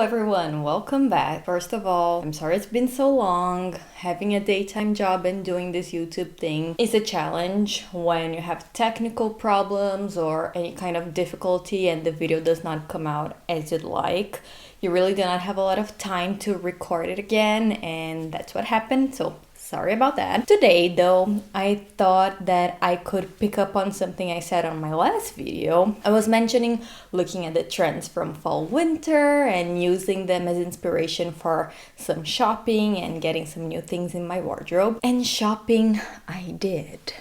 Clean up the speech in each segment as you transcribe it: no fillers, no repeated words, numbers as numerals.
everyone, welcome back. First of all, I'm sorry it's been so long. Having a daytime job and doing this YouTube thing is a challenge when you have technical problems or any kind of difficulty and the video does not come out as you'd like. You really do not have a lot of time to record it again, and that's what happened. So sorry about that. Today though, I thought that I could pick up on something I said on my last video. I was mentioning looking at the trends from fall winter and using them as inspiration for some shopping and getting some new things in my wardrobe. And shopping I did.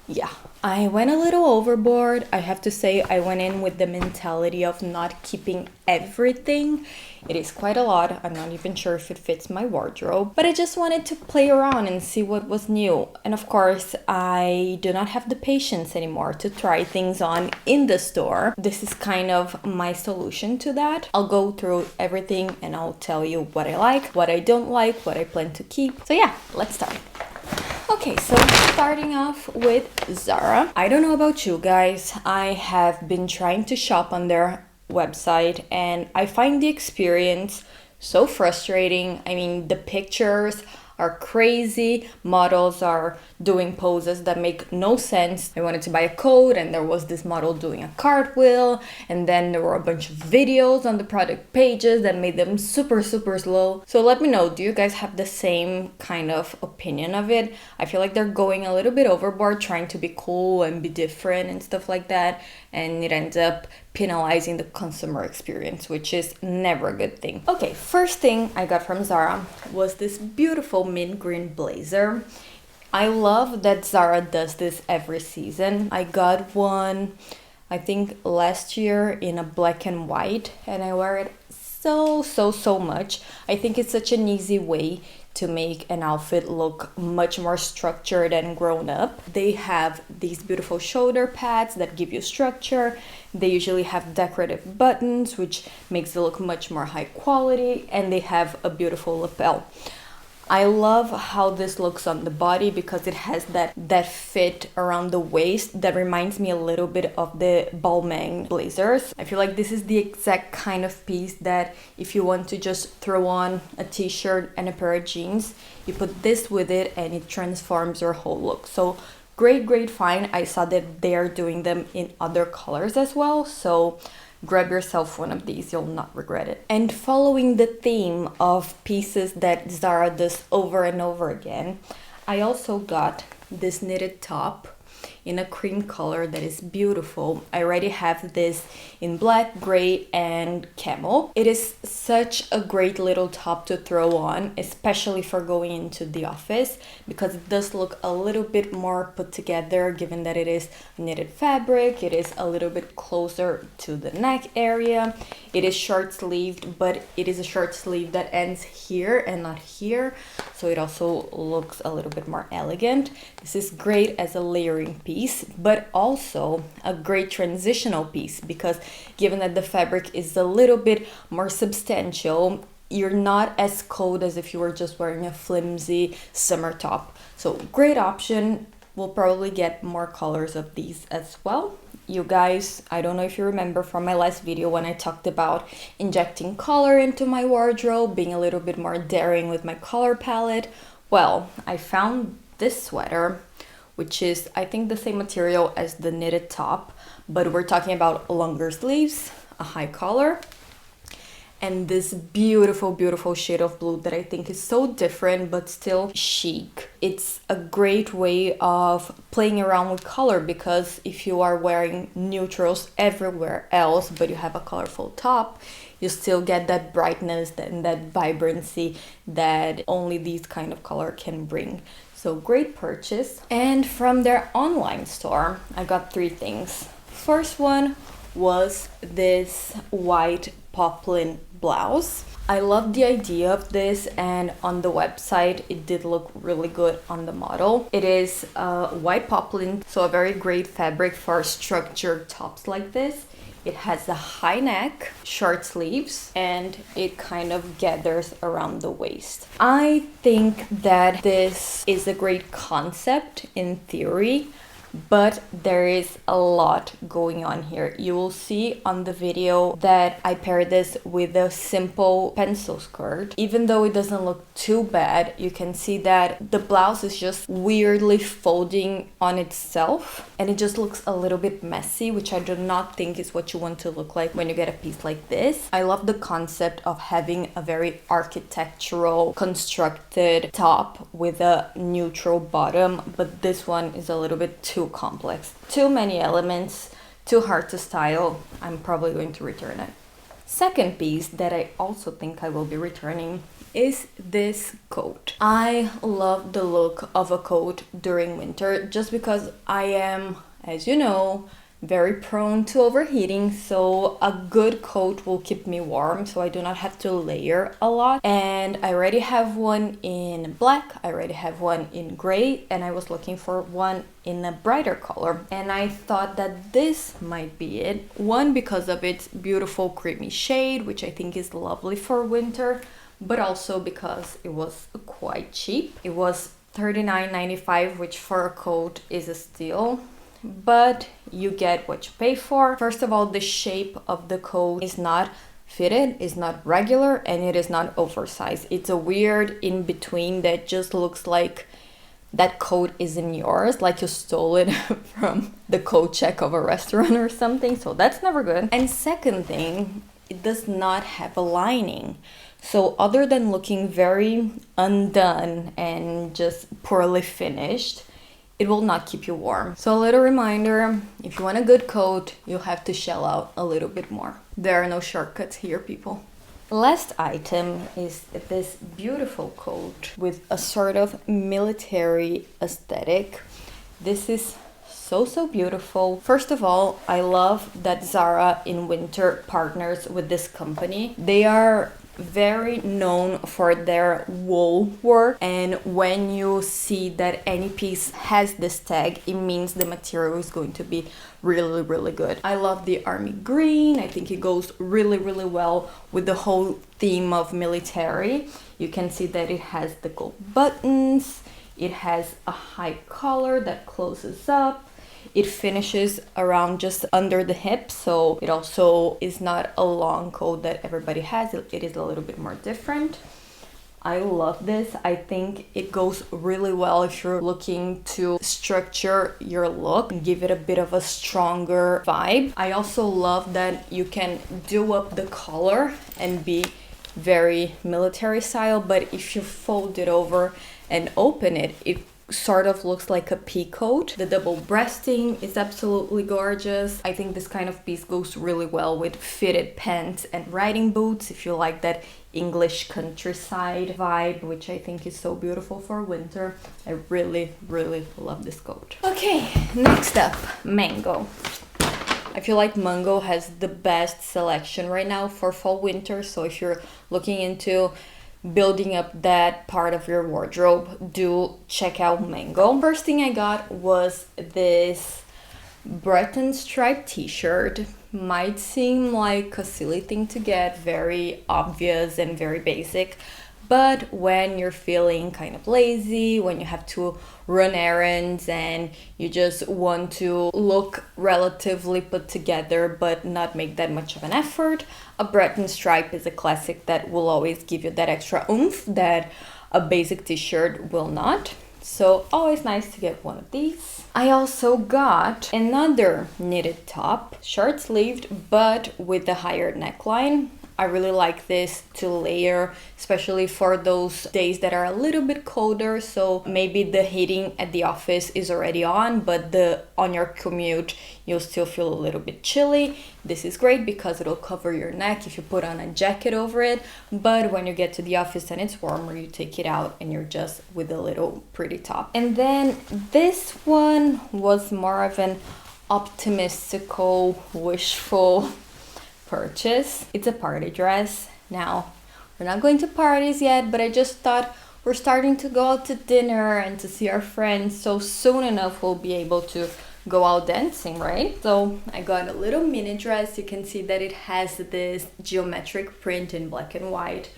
Yeah, I went a little overboard. I have to say I went in with the mentality of not keeping everything. It is quite a lot. I'm not even sure if it fits my wardrobe, but I just wanted to play around and see what was new. And of course, I do not have the patience anymore to try things on in the store. This is kind of my solution to that. I'll go through everything and I'll tell you what I like, what I don't like, what I plan to keep. So yeah, let's start. Okay, so starting off with Zara. I don't know about you guys, I have been trying to shop on their website and I find the experience so frustrating. I mean, the pictures are crazy, models are doing poses that make no sense. I wanted to buy a coat and there was this model doing a cartwheel, and then there were a bunch of videos on the product pages that made them super slow. So let me know, do you guys have the same kind of opinion of it? I feel like they're going a little bit overboard trying to be cool and be different and stuff like that, and it ends up penalizing the consumer experience, which is never a good thing. Okay, first thing I got from Zara was this beautiful mint green blazer. I love that Zara does this every season. I got one, I think last year in a black and white, and I wear it so much. I think it's such an easy way to make an outfit look much more structured and grown up. They have these beautiful shoulder pads that give you structure. They usually have decorative buttons, which makes it look much more high quality, and they have a beautiful lapel. I love how this looks on the body because it has that fit around the waist that reminds me a little bit of the Balmain blazers. I feel like this is the exact kind of piece that if you want to just throw on a t-shirt and a pair of jeans, you put this with it and it transforms your whole look. So great find. I saw that they are doing them in other colors as well, so grab yourself one of these, you'll not regret it. And following the theme of pieces that Zara does over and over again, I also got this knitted top in a cream color that is beautiful. I already have this in black, gray, and camel. It is such a great little top to throw on, especially for going into the office, because it does look a little bit more put together given that it is knitted fabric. It is a little bit closer to the neck area. It is short sleeved, but it is a short sleeve that ends here and not here, so it also looks a little bit more elegant. This is great as a layering piece, but also a great transitional piece because given that the fabric is a little bit more substantial, you're not as cold as if you were just wearing a flimsy summer top. So great option. We'll probably get more colors of these as well. You guys, I don't know if you remember from my last video when I talked about injecting color into my wardrobe, being a little bit more daring with my color palette. Well, I found this sweater, which is, I think, the same material as the knitted top, but we're talking about longer sleeves, a high collar, and this beautiful shade of blue that I think is so different but still chic. It's a great way of playing around with color because if you are wearing neutrals everywhere else but you have a colorful top, you still get that brightness and that vibrancy that only these kind of color can bring. So great purchase. And from their online store, I got three things. First one was this white poplin blouse. I love the idea of this, and on the website it did look really good on the model. It is white poplin, so a very great fabric for structured tops like this. It has a high neck, short sleeves, and it kind of gathers around the waist. I think that this is a great concept in theory. but there is a lot going on here. You will see on the video that I paired this with a simple pencil skirt. Even though it doesn't look too bad, you can see that the blouse is just weirdly folding on itself and it just looks a little bit messy, which I do not think is what you want to look like when you get a piece like this. I love the concept of having a very architectural constructed top with a neutral bottom, but this one is a little bit too complex. Too many elements, too hard to style. I'm probably going to return it. Second piece that I also think I will be returning is this coat. I love the look of a coat during winter just because I am, as you know, very prone to overheating, so a good coat will keep me warm so I do not have to layer a lot. And I already have one in black, I already have one in gray, and I was looking for one in a brighter color, and I thought that this might be it. One, because of its beautiful creamy shade, which I think is lovely for winter, but also because it was quite cheap. It was $39.95, which for a coat is a steal. But you get what you pay for. First of all, the shape of the coat is not fitted, is not regular, and it is not oversized. It's a weird in between that just looks like that coat isn't yours, like you stole it from the coat check of a restaurant or something. So that's never good. And second thing, it does not have a lining. So other than looking very undone and just poorly finished, it will not keep you warm. So a little reminder, if you want a good coat, you'll have to shell out a little bit more. There are no shortcuts here, people. Last item is this beautiful coat with a sort of military aesthetic. This is so beautiful. First of all, I love that Zara in winter partners with this company. They are very known for their wool work, and when you see that any piece has this tag, it means the material is going to be really good. I love the army green. I think it goes really well with the whole theme of military. You can see that it has the gold buttons, it has a high collar that closes up. It finishes around just under the hip, so it also is not a long coat that everybody has. It is a little bit more different. I love this. I think it goes really well if you're looking to structure your look and give it a bit of a stronger vibe. I also love that you can do up the collar and be very military style, but if you fold it over and open it, it sort of looks like a pea coat. The double breasting is absolutely gorgeous. I think this kind of piece goes really well with fitted pants and riding boots if you like that English countryside vibe, which I think is so beautiful for winter. I really love this coat. Okay, next up, Mango. I feel like Mango has the best selection right now for fall winter, so if you're looking into building up that part of your wardrobe, do check out Mango. First thing I got was this Breton stripe t-shirt. Might seem like a silly thing to get, very obvious and very basic, but when you're feeling kind of lazy, when you have to run errands and you just want to look relatively put together but not make that much of an effort, a Breton stripe is a classic that will always give you that extra oomph that a basic t-shirt will not. So always nice to get one of these. I also got another knitted top, short sleeved but with a higher neckline. I really like this to layer, especially for those days that are a little bit colder. So maybe the heating at the office is already on, but on your commute, you'll still feel a little bit chilly. This is great because it'll cover your neck if you put on a jacket over it. But when you get to the office and it's warmer, you take it out and you're just with a little pretty top. And then this one was more of an optimistical, wishful purchase. It's a party dress. Now, we're not going to parties yet, but I just thought we're starting to go out to dinner and to see our friends, so soon enough we'll be able to go out dancing, right? So I got a little mini dress. You can see that it has this geometric print in black and white.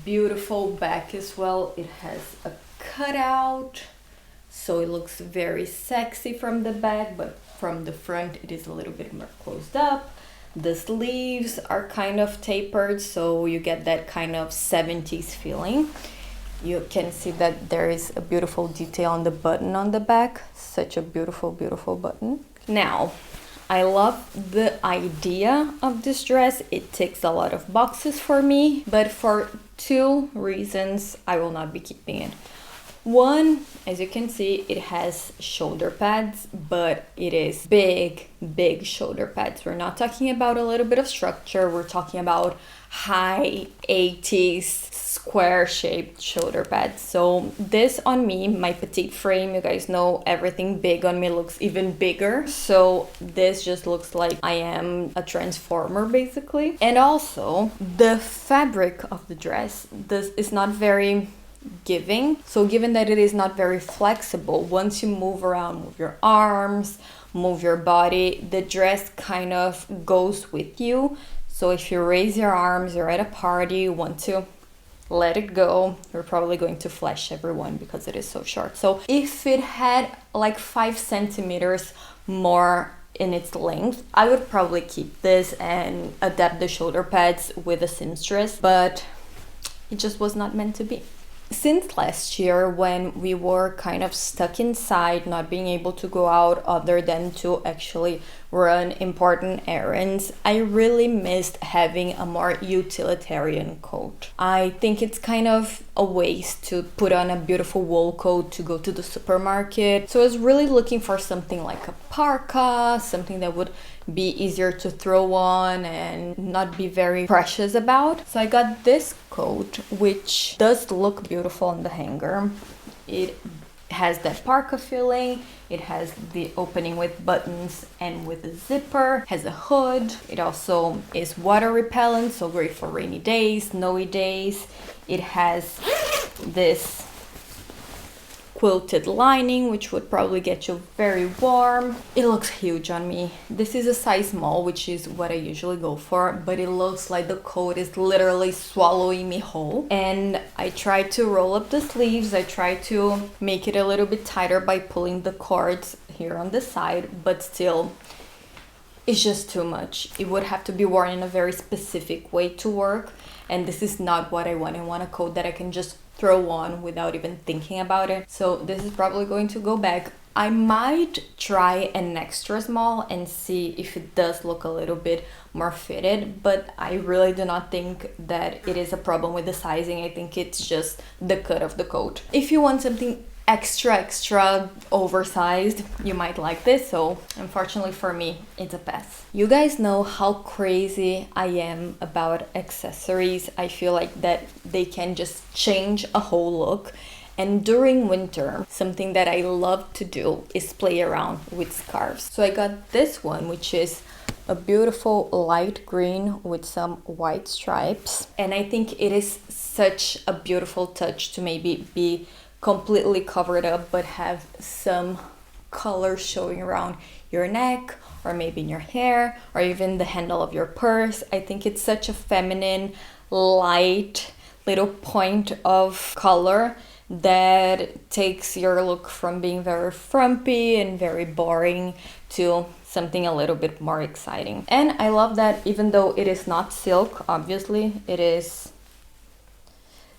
Beautiful back as well. It has a cutout, so it looks very sexy from the back, but from the front it is a little bit more closed up. The sleeves are kind of tapered, so you get that kind of 70s feeling. You can see that there is a beautiful detail on the button on the back. Such a beautiful, beautiful button. Now, I love the idea of this dress. It ticks a lot of boxes for me, but for 2 reasons I will not be keeping it. One, as you can see, it has shoulder pads, but it is big, big shoulder pads. We're not talking about a little bit of structure. We're talking about high 80s square shaped shoulder pads. So this on me, my petite frame, you guys know everything big on me looks even bigger. So this just looks like I am a transformer basically. And also the fabric of the dress, this is not very giving. So given that it is not very flexible, once you move around, move your arms, move your body, the dress kind of goes with you. So if you raise your arms, you're at a party, you want to let it go, you're probably going to flash everyone because it is so short. So if it had like 5 centimeters more in its length, I would probably keep this and adapt the shoulder pads with a seamstress, but it just was not meant to be. Since last year, when we were kind of stuck inside, not being able to go out other than to actually run important errands, I really missed having a more utilitarian coat. I think it's kind of a waste to put on a beautiful wool coat to go to the supermarket. So I was really looking for something like a parka, something that would be easier to throw on and not be very precious about. So I got this coat, which does look beautiful on the hanger. It has that parka feeling. It has the opening with buttons and with a zipper, has a hood. It also is water repellent, so great for rainy days, snowy days. It has this quilted lining, which would probably get you very warm. It looks huge on me. This is a size small, which is what I usually go for, but it looks like the coat is literally swallowing me whole. And I tried to roll up the sleeves. I tried to make it a little bit tighter by pulling the cords here on the side, but still, it's just too much. It would have to be worn in a very specific way to work, and this is not what I want. I want a coat that I can just throw on without even thinking about it. So this is probably going to go back. I might try an extra small and see if it does look a little bit more fitted, but I really do not think that it is a problem with the sizing. I think it's just the cut of the coat. If you want something extra oversized, you might like this. So unfortunately for me, it's a pass. You guys know how crazy I am about accessories. I feel like that they can just change a whole look. And during winter, something that I love to do is play around with scarves. So I got this one, which is a beautiful light green with some white stripes. And I think it is such a beautiful touch to maybe be completely covered up but have some color showing around your neck or maybe in your hair or even the handle of your purse. I think it's such a feminine, light little point of color that takes your look from being very frumpy and very boring to something a little bit more exciting. And I love that even though it is not silk, obviously, it is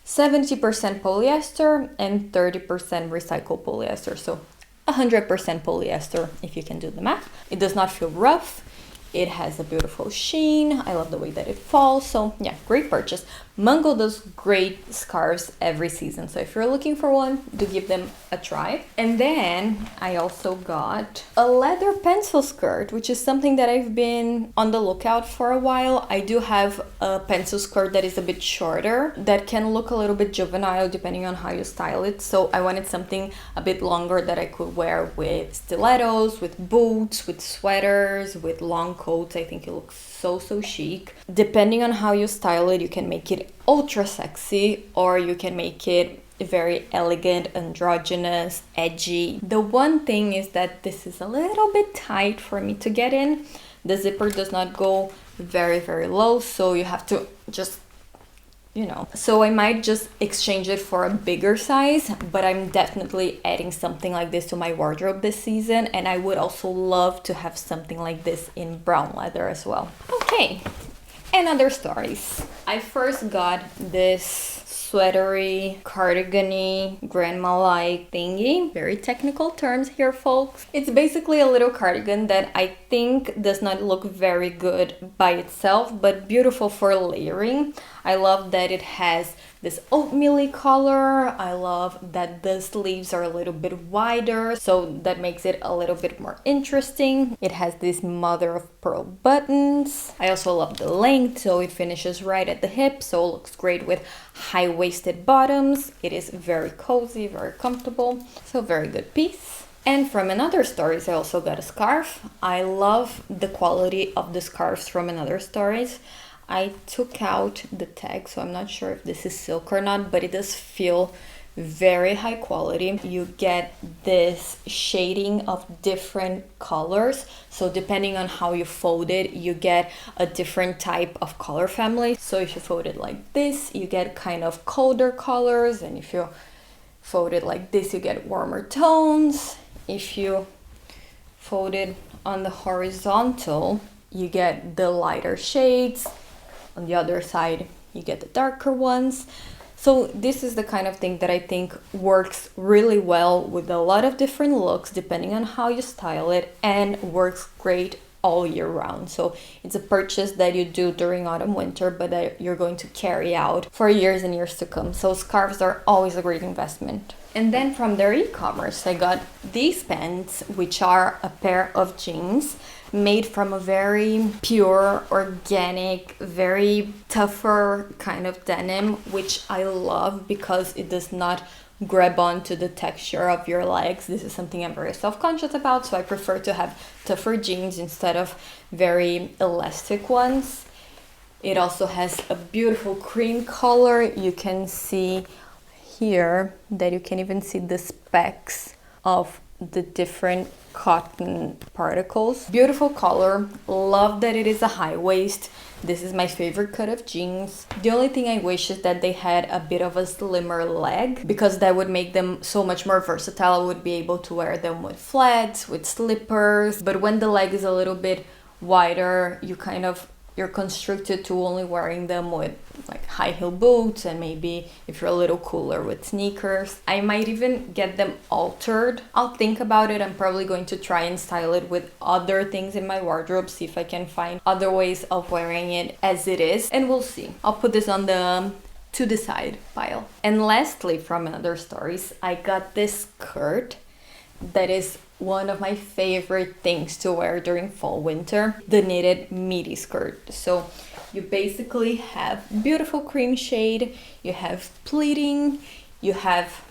70% polyester and 30% recycled polyester. So 100% polyester if you can do the math. It does not feel rough. It has a beautiful sheen. I love the way that it falls. So yeah, great purchase. Mango does great scarves every season. So if you're looking for one, do give them a try. And then I also got a leather pencil skirt, which is something that I've been on the lookout for a while. I do have a pencil skirt that is a bit shorter that can look a little bit juvenile depending on how you style it. So I wanted something a bit longer that I could wear with stilettos, with boots, with sweaters, with long coats. I think it looks so chic. Depending on how you style it, you can make it ultra sexy or you can make it very elegant, androgynous, edgy. The one thing is that this is a little bit tight for me to get in. The zipper does not go very low, so you have to just you know. So I might just exchange it for a bigger size, but I'm definitely adding something like this to my wardrobe this season, and I would also love to have something like this in brown leather as well. Okay, and other stories. I first got this sweatery, cardigan-y, grandma-like thingy. Very technical terms here, folks. It's basically a little cardigan that I think does not look very good by itself, but beautiful for layering. I love that it has this oatmeal color. I love that the sleeves are a little bit wider, so that makes it a little bit more interesting. It has this mother of pearl buttons. I also love the length, so it finishes right at the hip, so it looks great with high-waisted bottoms. It is very cozy, very comfortable, so very good piece. And from another stories, I also got a scarf. I love the quality of the scarves from another stories. I took out the tag, so I'm not sure if this is silk or not, but it does feel very high quality. You get this shading of different colors, so depending on how you fold it, you get a different type of color family. So if you fold it like this, you get kind of colder colors, and if you fold it like this, you get warmer tones. If you fold it on the horizontal, you get the lighter shades. On the other side, you get the darker ones. So this is the kind of thing that I think works really well with a lot of different looks, depending on how you style it, and works great all year round. So it's a purchase that you do during autumn, winter, but that you're going to carry out for years and years to come. So scarves are always a great investment. And then from their e-commerce, I got these pants, which are a pair of jeans made from a very pure, organic, very tougher kind of denim, which I love because it does not grab onto the texture of your legs. This is something I'm very self-conscious about, so I prefer to have tougher jeans instead of very elastic ones. It also has a beautiful cream color. You can see here that you can even see the specks of the different cotton particles. Beautiful color. Love that it is a high waist. This is my favorite cut of jeans. The only thing I wish is that they had a bit of a slimmer leg, because that would make them so much more versatile. I would be able to wear them with flats, with slippers, but when the leg is a little bit wider, you're constricted to only wearing them with like high heel boots, and maybe if you're a little cooler with sneakers. I might even get them altered. I'll think about it. I'm probably going to try and style it with other things in my wardrobe, see if I can find other ways of wearing it as it is, and we'll see. I'll put this on the to decide pile. And lastly, from another stories, I got this skirt that is one of my favorite things to wear during fall winter, the knitted midi skirt. So you basically have beautiful cream shade, you have pleating, you have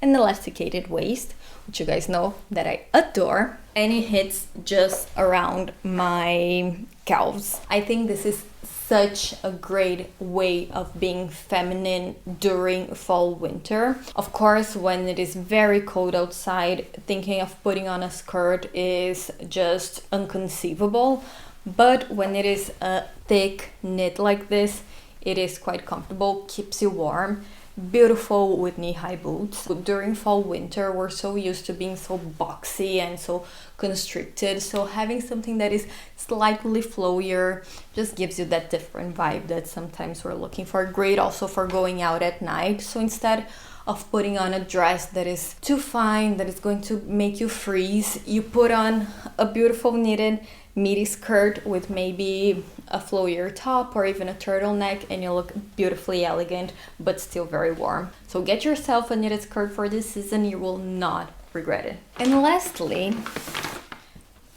an elasticated waist, which you guys know that I adore, and it hits just around my calves. I think this is such a great way of being feminine during fall winter. Of course, when it is very cold outside, thinking of putting on a skirt is just inconceivable, but when it is a thick knit like this, it is quite comfortable, keeps you warm. Beautiful with knee-high boots. During fall winter, we're so used to being so boxy and so constricted, so having something that is slightly flowier just gives you that different vibe that sometimes we're looking for. Great also for going out at night. So instead of putting on a dress that is too fine, that is going to make you freeze, you put on a beautiful knitted midi skirt with maybe a flowier top or even a turtleneck, and you look beautifully elegant but still very warm. So get yourself a knitted skirt for this season, you will not regret it. And lastly,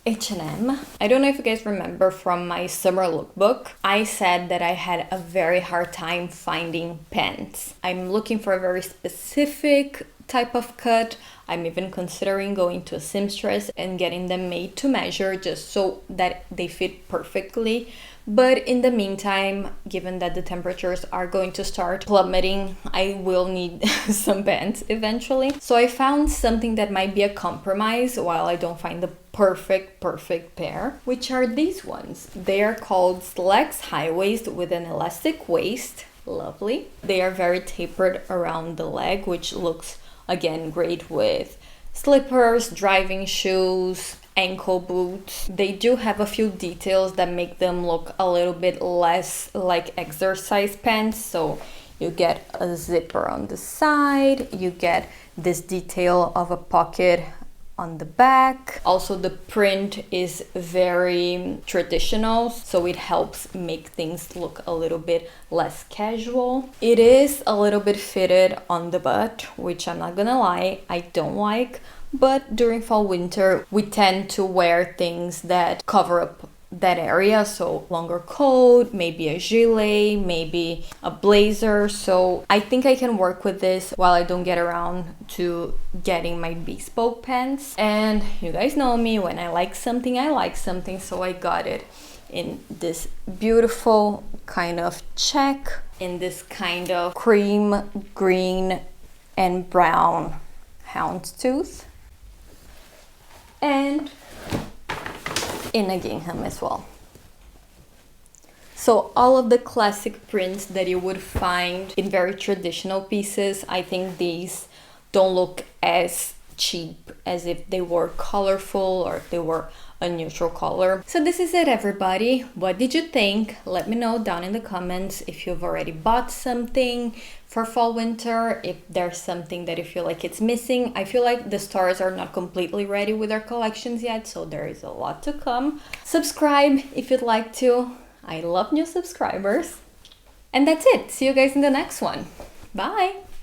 H&M. I don't know if you guys remember from my summer lookbook, I said that I had a very hard time finding pants. I'm looking for a very specific type of cut. I'm even considering going to a seamstress and getting them made to measure just so that they fit perfectly. But in the meantime, given that the temperatures are going to start plummeting, I will need some pants eventually. So I found something that might be a compromise while I don't find the perfect pair, which are these ones. They are called slacks high waist with an elastic waist. lovely. They are very tapered around the leg, which looks again great with slippers, driving shoes, ankle boots. They do have a few details that make them look a little bit less like exercise pants. So you get a zipper on the side, you get this detail of a pocket on the back. Also, the print is very traditional, so it helps make things look a little bit less casual. It is a little bit fitted on the butt, which I'm not gonna lie, I don't like, but during fall winter we tend to wear things that cover up that area, so longer coat, maybe a gilet, maybe a blazer. So I think I can work with this while I don't get around to getting my bespoke pants. And you guys know me, when I like something, I like something, so I got it in this beautiful kind of check, in this kind of cream, green and brown houndstooth, and in a gingham as well. So all of the classic prints that you would find in very traditional pieces, I think these don't look as cheap as if they were colorful or if they were a neutral color. So this is it, everybody. What did you think? Let me know down in the comments if you've already bought something for fall winter, if there's something that you feel like it's missing. I feel like the stores are not completely ready with their collections yet, so there is a lot to come. Subscribe if you'd like to. I love new subscribers. And that's it. See you guys in the next one. Bye!